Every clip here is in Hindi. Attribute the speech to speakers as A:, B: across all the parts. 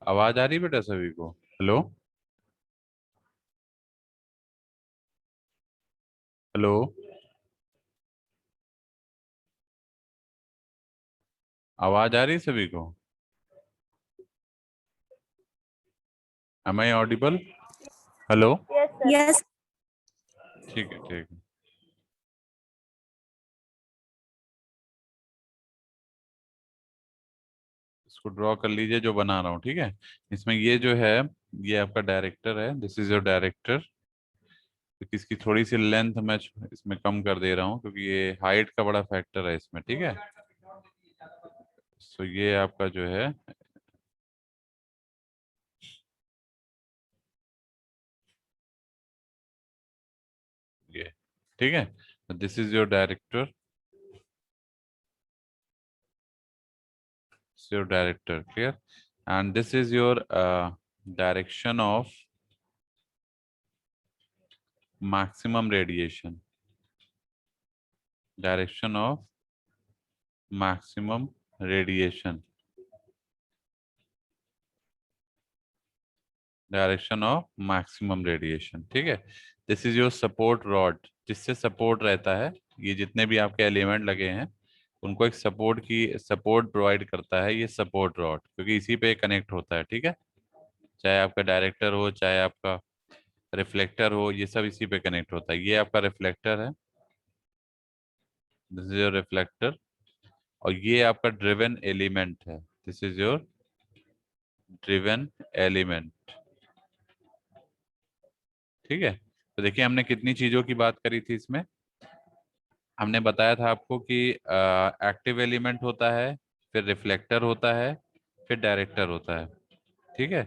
A: आवाज आ रही बेटा सभी को? हेलो? हेलो? आवाज आ रही सभी को? Am I audible? Hello?
B: Yes, sir.
C: Yes.
A: ठीक है, ठीक है। इसको ड्रॉ कर लीजिए जो बना रहा हूँ, ठीक है। इसमें ये जो है, ये आपका डायरेक्टर है, दिस इज योर डायरेक्टर। इसकी थोड़ी सी लेंथ मैं इसमें कम कर दे रहा हूँ क्योंकि ये हाइट का बड़ा फैक्टर है इसमें, ठीक है। सो ये आपका जो है, ये ठीक है। This is your director, your director, clear? And this is your direction of maximum radiation, direction of maximum radiation, direction of maximum radiation, ठीक है। This is your support rod, जिससे सपोर्ट रहता है। ये जितने भी आपके एलिमेंट लगे हैं उनको एक सपोर्ट प्रोवाइड करता है ये सपोर्ट रॉड, क्योंकि इसी पे कनेक्ट होता है, ठीक है। चाहे आपका डायरेक्टर हो, चाहे आपका रिफ्लेक्टर हो, ये सब इसी पे कनेक्ट होता है। ये आपका रिफ्लेक्टर है, दिस इज योर रिफ्लेक्टर। और ये आपका ड्रिवन एलिमेंट है, this is your driven element, ठीक है। तो देखिए हमने कितनी चीजों की बात करी थी इसमें। हमने बताया था आपको कि एक्टिव एलिमेंट होता है, फिर रिफ्लेक्टर होता है, फिर डायरेक्टर होता है, ठीक है।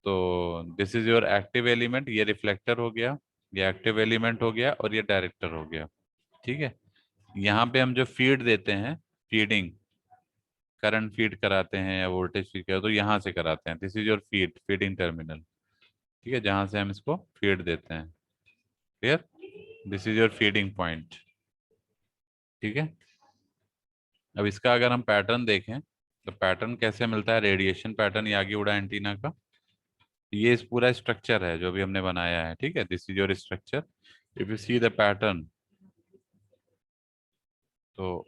A: तो this is your active element, ये रिफ्लेक्टर हो गया, ये एक्टिव एलिमेंट हो गया, और ये डायरेक्टर हो गया, ठीक है। यहाँ पे हम जो फीड देते हैं, फीडिंग, करंट फीड कराते हैं या वोल्टेज फीड कराते, तो यहाँ से कराते हैं। This is your feeding terminal, ठीक है, जहाँ से हम इसको फीड देते हैं, clear? This is your feeding point, ठीक है। अब इसका अगर हम पैटर्न देखें तो पैटर्न कैसे मिलता है, radiation pattern Yagi Uda antenna का। ये इस पूरा स्ट्रक्चर है जो भी हमने बनाया है, ठीक है। This is your structure. If you see the pattern, तो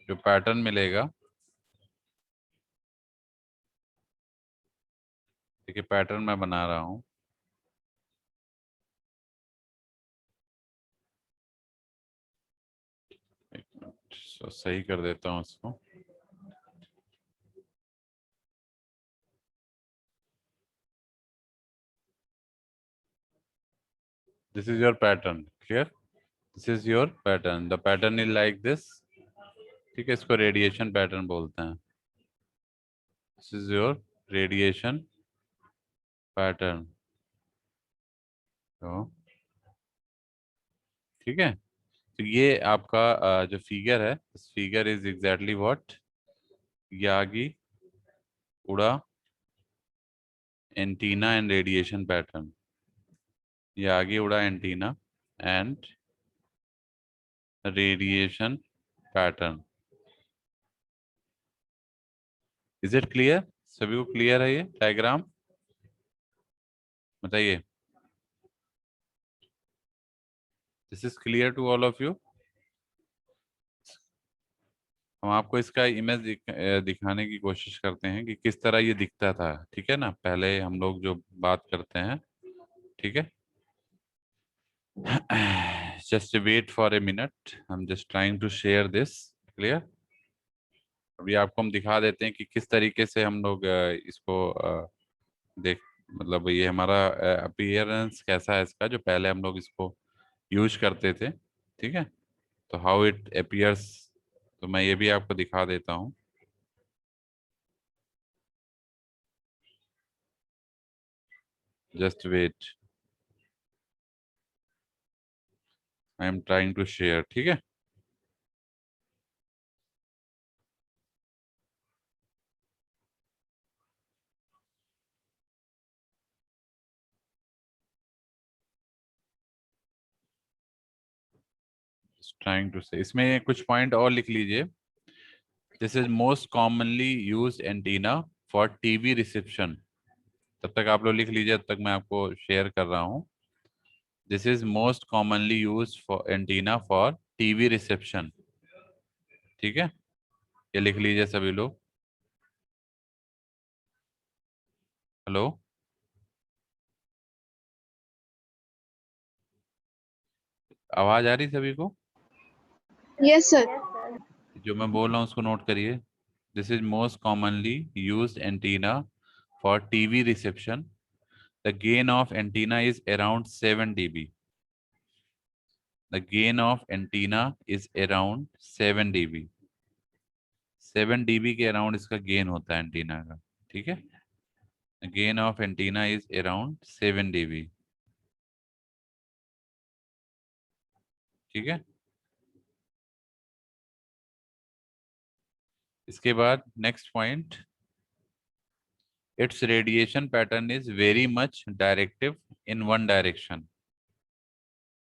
A: जो पैटर्न मिलेगा, देखिए पैटर्न मैं बना रहा हूँ, एक मिनट सही कर देता हूँ इसको। This is your pattern, clear? This is your pattern, the pattern is like this, ठीक है। इसको रेडिएशन पैटर्न बोलते हैं। This is your radiation pattern, तो ठीक है। तो ये आपका जो फिगर है, इस figure is exactly what Yagi Uda antenna and radiation pattern, Yagi Uda antenna and radiation pattern. Is it clear? सभी को क्लियर है ये डायग्राम? बताइए, this is clear to all of you? हम आपको इसका इमेज दिखाने की कोशिश करते हैं कि किस तरह ये दिखता था, ठीक है ना। पहले हम लोग जो बात करते हैं, ठीक है। Just wait for a minute, I am just trying to share this, clear? अभी आपको हम दिखा देते हैं कि किस तरीके से हम लोग इसको देख, मतलब ये हमारा अपीयरेंस कैसा है इसका, जो पहले हम लोग इसको यूज करते थे, ठीक है। तो हाउ इट अपीयर्स, तो मैं ये भी आपको दिखा देता हूँ। Just wait, I am trying to share, ठीक है। ट्राइंग टू से, इसमें कुछ पॉइंट और लिख लीजिए। This is most commonly used antenna for TV reception. तब तक आप लोग लिख लीजिए, तब तक मैं आपको शेयर कर रहा हूँ। This is most commonly use for antenna for TV reception. ठीक है, ये लिख लीजिए सभी लोग। हेलो, आवाज आ रही सभी को?
B: Yes sir.
A: जो मैं बोल रहा हूँ उसको नोट करिए। This is most commonly used antenna for TV reception. The gain of antenna is around 7 dB। The gain of antenna is around 7 dB। 7 dB के अराउंड इसका गेन होता है एंटीना का। ठीक है, gain of antenna is around 7 dB। ठीक है, इसके बाद next point, it's radiation pattern is very much directive in one direction.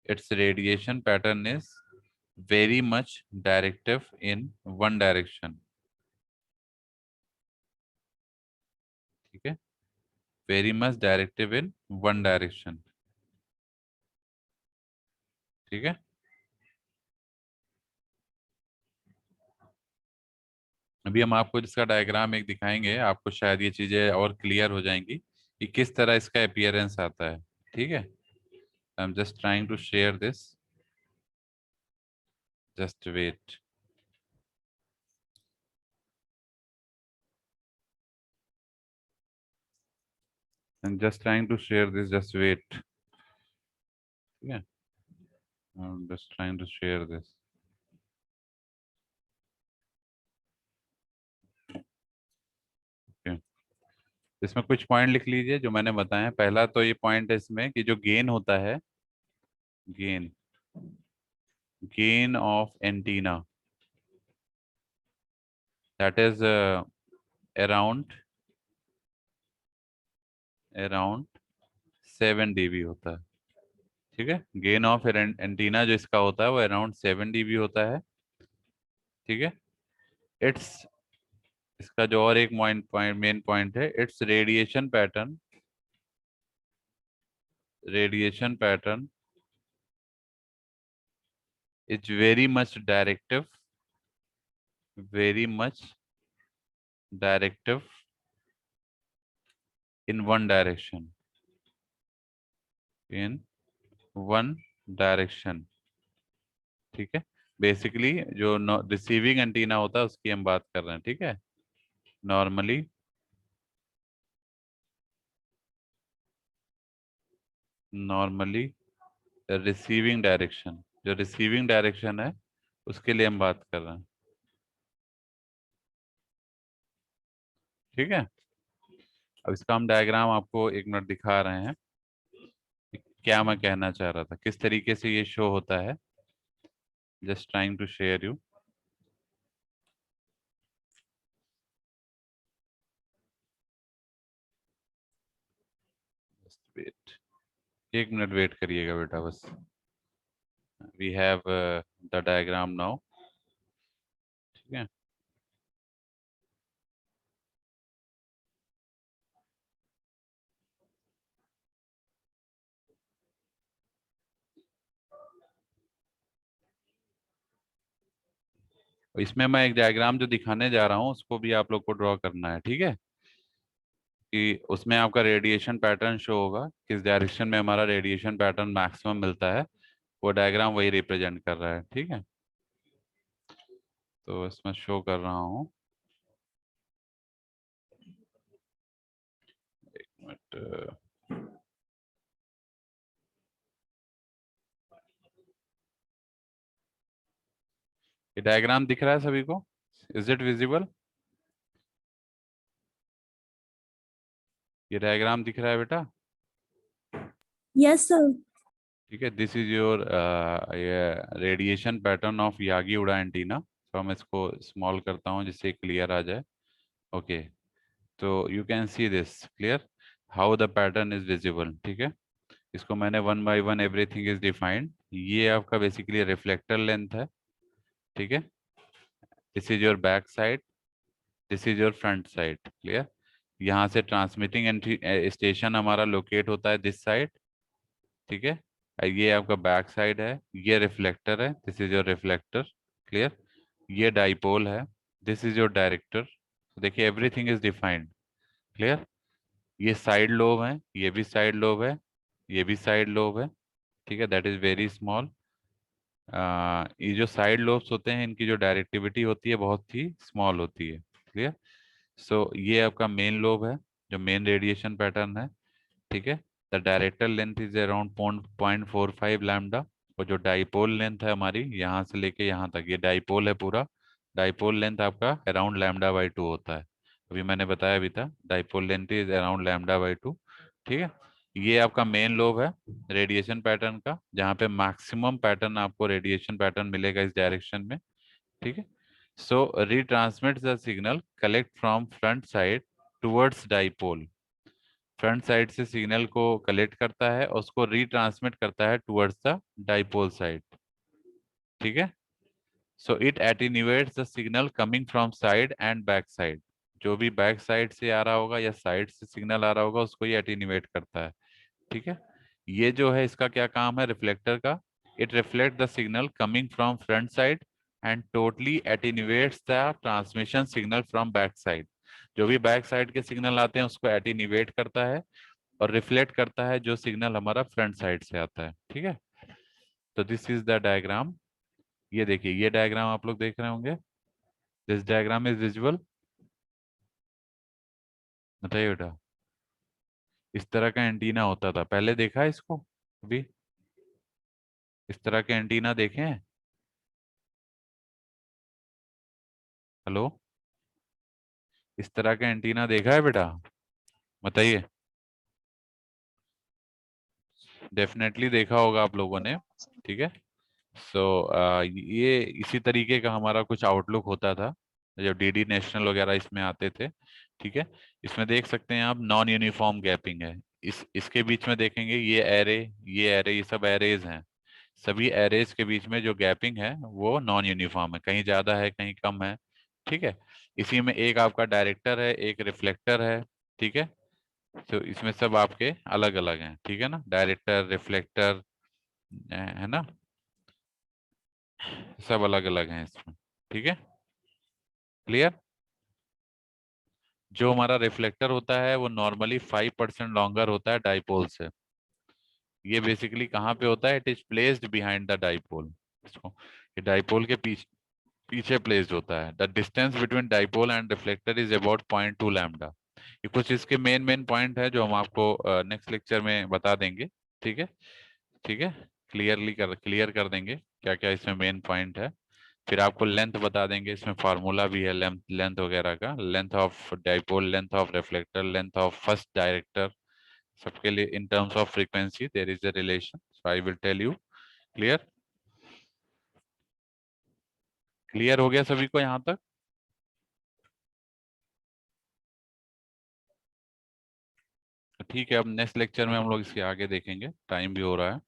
A: It's radiation pattern is very much directive in one direction. ठीक है, very much directive in one direction. ठीक है, अभी हम आपको जिसका डायग्राम एक दिखाएंगे, आपको शायद ये चीजें और क्लियर हो जाएंगी कि किस तरह इसका अपीयरेंस आता है। ठीक है, I am just trying to share this, just wait. I am just trying to share this, just wait. ठीक है, I am just trying to share this. इसमें कुछ पॉइंट लिख लीजिए जो मैंने बताए हैं। पहला तो ये पॉइंट है इसमें कि जो गेन होता है, gain, gain of antenna, that is around around 7 dB होता है। ठीक है, गेन ऑफ एंटीना जो इसका होता है वो अराउंड 7 dB होता है। ठीक है, इट्स, इसका जो और एक मेन पॉइंट है, it's radiation pattern is very much directive in one direction, in one direction. ठीक है, बेसिकली जो रिसीविंग एंटीना होता है उसकी हम बात कर रहे हैं। ठीक है, नॉर्मली रिसीविंग डायरेक्शन, जो रिसीविंग डायरेक्शन है उसके लिए हम बात कर रहे हैं। ठीक है, अब इसका हम डायग्राम आपको एक मिनट दिखा रहे हैं कि क्या मैं कहना चाह रहा था, किस तरीके से ये शो होता है। Just trying to share you. Wait, एक मिनट वेट करिएगा बेटा बस। We have the diagram now. ठीक है, इसमें मैं एक डायग्राम जो दिखाने जा रहा हूँ उसको भी आप लोग को ड्रॉ करना है। ठीक है, कि उसमें आपका रेडिएशन पैटर्न शो होगा, किस डायरेक्शन में हमारा रेडिएशन पैटर्न मैक्सिमम मिलता है, वो डायग्राम वही रिप्रेजेंट कर रहा है। ठीक है, तो इसमें शो कर रहा हूँ, एक मिनट। ये डायग्राम दिख रहा है सभी को? Is it visible? ये डायग्राम दिख रहा है बेटा?
B: Yes sir.
A: ठीक है, दिस इज योर ये radiation pattern of Yagi Uda antenna. तो मैं इसको स्मॉल करता हूँ जिससे क्लियर आ जाए। ओके, तो you can see this clear how the pattern is visible. ठीक है, इसको मैंने one by one everything is defined. ये आपका बेसिकली रिफ्लेक्टर लेंथ है। ठीक है, this is your back side, this is your front side. Clear, यहाँ से ट्रांसमिटिंग स्टेशन हमारा लोकेट होता है दिस साइड, ठीक है। ये आपका बैक साइड है, ये रिफ्लेक्टर है, this is your reflector, clear. ये डाइपोल है, दिस इज योर डायरेक्टर। देखिए एवरीथिंग इज डिफाइंड, क्लियर। ये साइड लोब है, ये भी साइड लोब है, ये भी साइड लोब है, ठीक है, दैट इज वेरी स्मॉल। ये जो साइड लोब्स होते हैं इनकी जो डायरेक्टिविटी होती है बहुत ही स्मॉल होती है, क्लियर। सो ये आपका मेन लोब है जो मेन रेडिएशन पैटर्न है, ठीक है। The director length is around 0.45 lambda, और जो डाइपोल लेंथ है हमारी यहाँ से लेके यहाँ तक, ये डाइपोल है पूरा, डाइपोल लेंथ आपका अराउंड λ/2 होता है। अभी मैंने बताया भी था डाइपोल लेंथ इज अराउंड λ/2, ठीक है। ये आपका मेन लोब है रेडिएशन पैटर्न का, जहाँ पे मैक्सिमम पैटर्न आपको रेडिएशन पैटर्न मिलेगा इस डायरेक्शन में, ठीक है। So retransmit the signal collect from front side towards dipole, front side से सिग्नल को कलेक्ट करता है और उसको रीट्रांसमिट करता है टुवर्ड्स द डाइपोल साइड, ठीक है। So it attenuates the signal coming from side and back side, जो भी बैक साइड से आ रहा होगा या साइड से सिग्नल आ रहा होगा उसको ये एटीन्यूएट करता है, ठीक है। ये जो है इसका क्या काम है रिफ्लेक्टर का, it reflect the signal coming from front side and totally attenuates the transmission signal from back side, जो भी बैक साइड के सिग्नल आते हैं उसको एटीन्यूएट करता है और रिफ्लेक्ट करता है जो सिग्नल हमारा फ्रंट साइड से आता है, ठीक है। तो दिस इज द डायग्राम। ये देखिए ये डायग्राम आप लोग देख रहे होंगे, दिस डायग्राम इज विजुअल, बताइए बेटा। इस तरह का एंटीना होता था पहले, देखा है इसको अभी, इस तरह के एंटीना देखे हैं? हेलो, इस तरह का एंटीना देखा है बेटा, बताइए। डेफिनेटली देखा होगा आप लोगों ने, ठीक है। सो ये इसी तरीके का हमारा कुछ आउटलुक होता था जब डीडी नेशनल वगैरह इसमें आते थे, ठीक है। इसमें देख सकते हैं आप नॉन यूनिफॉर्म गैपिंग है, इसके बीच में देखेंगे ये सब एरेज हैं, सभी एरेज के बीच में जो गैपिंग है वो नॉन यूनिफॉर्म है, कहीं ज्यादा है कहीं कम है, ठीक है। इसी में एक आपका डायरेक्टर है, एक रिफ्लेक्टर है, ठीक है। तो इसमें सब आपके अलग अलग हैं, ठीक है ना, डायरेक्टर रिफ्लेक्टर है ना, सब अलग अलग हैं इसमें, ठीक है, क्लियर। जो हमारा रिफ्लेक्टर होता है वो नॉर्मली 5% लॉन्गर होता है डाइपोल से। ये बेसिकली कहाँ पे होता है, it is placed behind the dipole, इसको ये डाइपोल के पीछे पीछे प्लेस्ड होता है। The distance between dipole and reflector is about 0.2 lambda. ये कुछ इसके मेन मेन पॉइंट है जो हम आपको नेक्स्ट लेक्चर में बता देंगे, ठीक है, ठीक है। क्लियर कर देंगे क्या क्या इसमें मेन पॉइंट है। फिर आपको लेंथ बता देंगे, इसमें फार्मूला भी है लेंथ लेंथ वगैरह का, length of dipole, length of reflector, length of first director, सबके लिए in terms of frequency there is a relation, so I will tell you, clear. Clear हो गया सभी को यहाँ तक? तो ठीक है, अब नेक्स्ट लेक्चर में हम लोग इसके आगे देखेंगे, टाइम भी हो रहा है।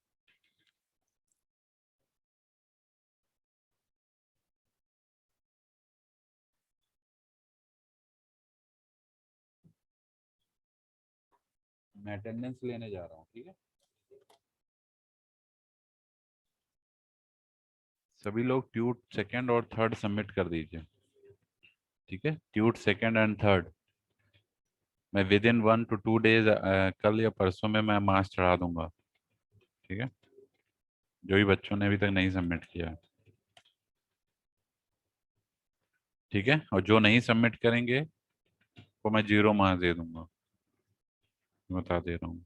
A: मैं अटेंडेंस लेने जा रहा हूँ, ठीक है। सभी लोग ट्यूट सेकंड और थर्ड सबमिट कर दीजिए, ठीक है, ट्यूट सेकंड एंड थर्ड। मैं विद इन 1 to 2 days कल या परसों में मैं मार्क्स चढ़ा दूंगा, ठीक है, जो भी बच्चों ने अभी तक नहीं सबमिट किया है, ठीक है। और जो नहीं सबमिट करेंगे वो मैं 0 मार्क्स दे दूंगा, बता दे रहा हूँ।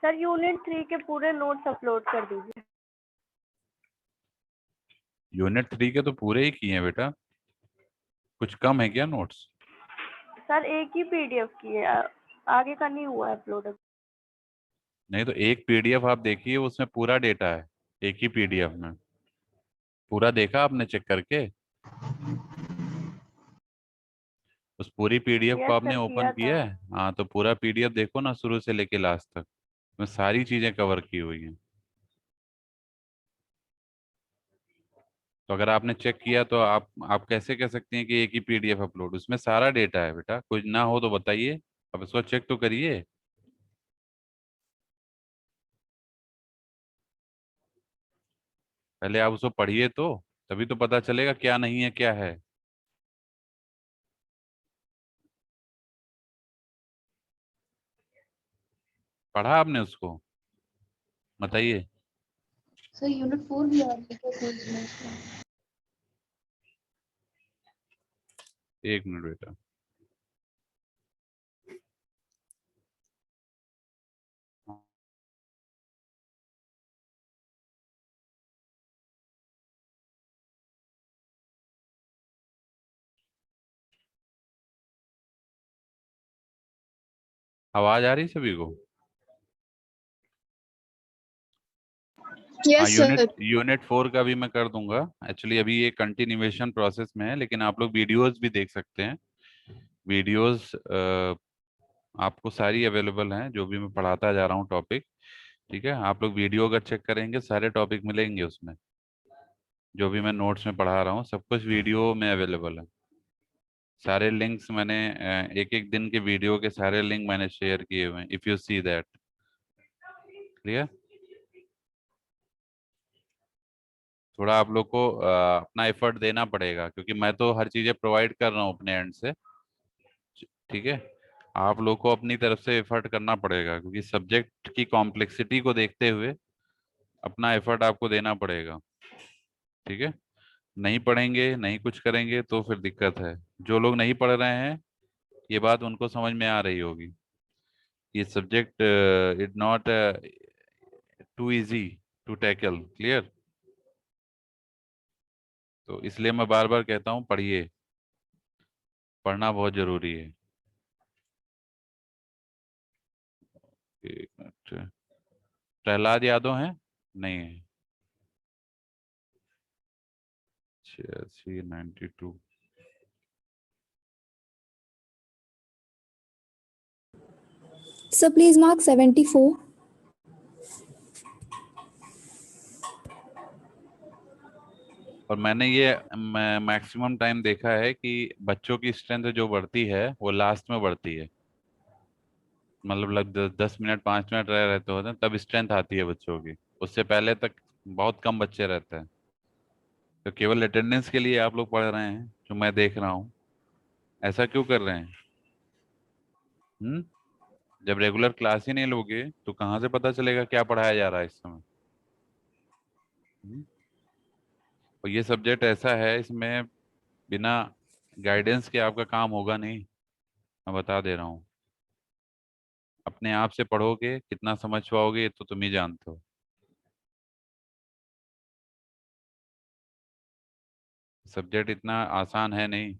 C: सर यूनिट 3 के पूरे नोट्स अपलोड कर दीजिए।
A: यूनिट 3 के तो पूरे ही किए हैं बेटा, कुछ कम है क्या नोट्स?
C: सर एक ही पीडीएफ की है, आगे का नहीं हुआ अपलोड।
A: नहीं तो एक पीडीएफ आप देखिए, उसमें पूरा डेटा है, एक ही पीडीएफ में पूरा देखा आपने चेक करके? उस पूरी पीडीएफ को
C: यस
A: आपने
C: सर
A: ओपन
C: किया था।
A: किया है? हाँ तो पूरा पीडीएफ देखो ना शुरू से लेके लास्ट तक, उसमें सारी चीजें कवर की हुई हैं। तो अगर आपने चेक किया तो आप कैसे कह सकते हैं कि एक ही पीडीएफ अपलोड, उसमें सारा डेटा है बेटा, कुछ ना हो तो बताइए, अब इसको चेक तो करिए। पहले आप उसको पढ़िए तो, तभी तो पता चलेगा क्या नहीं है क्या है। पढ़ा आपने उसको, बताइए।
B: सर यूनिट 4 भी आ रही है क्या क्विज में इसमें?
A: एक मिनट बेटा। आवाज आ रही सभी को? हाँ,
B: यस सर।
A: यूनिट 4 का भी मैं कर दूंगा। एक्चुअली अभी ये कंटिन्यूएशन प्रोसेस में है, लेकिन आप लोग वीडियोस भी देख सकते हैं। वीडियोस आपको सारी अवेलेबल हैं, जो भी मैं पढ़ाता जा रहा हूँ टॉपिक। ठीक है, आप लोग वीडियो अगर चेक करेंगे सारे टॉपिक मिलेंगे उसमें, जो भी मैं नोट्स में पढ़ा रहा हूँ सब कुछ वीडियो में अवेलेबल है। सारे लिंक्स मैंने एक एक दिन के वीडियो के सारे लिंक मैंने शेयर किए हुए हैं, if you see that. Clear? थोड़ा आप लोग को अपना एफर्ट देना पड़ेगा, क्योंकि मैं तो हर चीज़ें प्रोवाइड कर रहा हूँ अपने एंड से। ठीक है, आप लोग को अपनी तरफ से एफर्ट करना पड़ेगा, क्योंकि सब्जेक्ट की कॉम्प्लेक्सिटी को देखते हुए अपना एफर्ट आपको देना पड़ेगा। ठीक है, नहीं पढ़ेंगे, नहीं कुछ करेंगे तो फिर दिक्कत है। जो लोग नहीं पढ़ रहे हैं, ये बात उनको समझ में आ रही होगी। ये subject is not too easy to tackle. Clear? तो इसलिए मैं बार बार कहता हूँ, पढ़िए, पढ़ना बहुत जरूरी है। एक मिनट, प्रहलाद यादव है? नहीं है। 8692।
D: So please mark 74.
A: और मैंने ये मैक्सिमम टाइम देखा है कि बच्चों की स्ट्रेंथ जो बढ़ती है वो लास्ट में बढ़ती है। मतलब लग 10 मिनट 5 मिनट रह रहते होते हैं तब स्ट्रेंथ आती है बच्चों की, उससे पहले तक बहुत कम बच्चे रहते हैं। तो केवल अटेंडेंस के लिए आप लोग पढ़ रहे हैं, जो मैं देख रहा हूँ। ऐसा क्यों कर रहे हैं? हम्म जब रेगुलर क्लास ही नहीं लोगे तो कहाँ से पता चलेगा क्या पढ़ाया जा रहा है इस समय? हम्म? और ये सब्जेक्ट ऐसा है, इसमें बिना गाइडेंस के आपका काम होगा नहीं, मैं बता दे रहा हूँ। अपने आप से पढ़ोगे कितना समझ पाओगे ये तो तुम ही जानते हो। सब्जेक्ट इतना आसान है नहीं।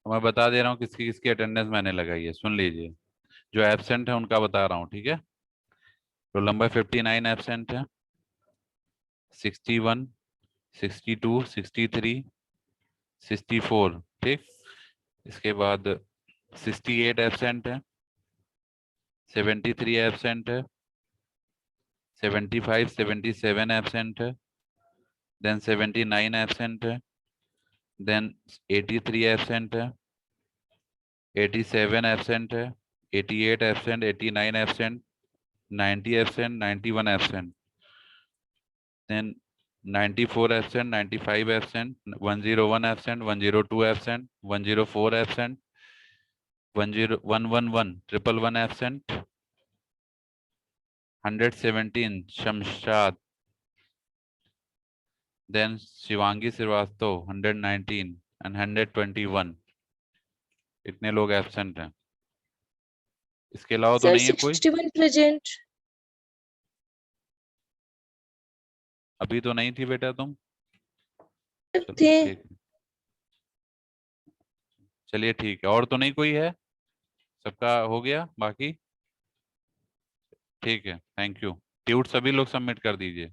A: तो मैं बता दे रहा हूँ किसकी किसकी अटेंडेंस मैंने लगाई है, सुन लीजिए। जो एब्सेंट है उनका बता रहा हूँ, ठीक है। रोल नंबर 59 एब्सेंट है, 61, 62, 63, 64। ठीक, इसके बाद 68 एब्सेंट है, 73 एब्सेंट है, 75, 77 एब्सेंट है, देन 79 एब्सेंट है, देन 83 एब्सेंट है, 87 एब्सेंट है, 88 absent, 89 absent, 90 absent, 91 absent, then 94 absent, 95 absent, 101 absent, 102 absent, 104 absent, 111 triple one absent, 117 Shamshad, then Shivangi Srivastava 119 and 121। इतने लोग एब्सेंट हैं। इसके अलावा तो
B: सर
A: नहीं है कोई?
B: 61 प्रेजेंट
A: अभी तो नहीं थी बेटा तुम? चलो
B: थे।
A: ठीक है, चलिए ठीक है। और तो नहीं कोई है? सबका हो गया बाकी? ठीक है, थैंक यू। ट्यूट सभी लोग सबमिट कर दीजिए।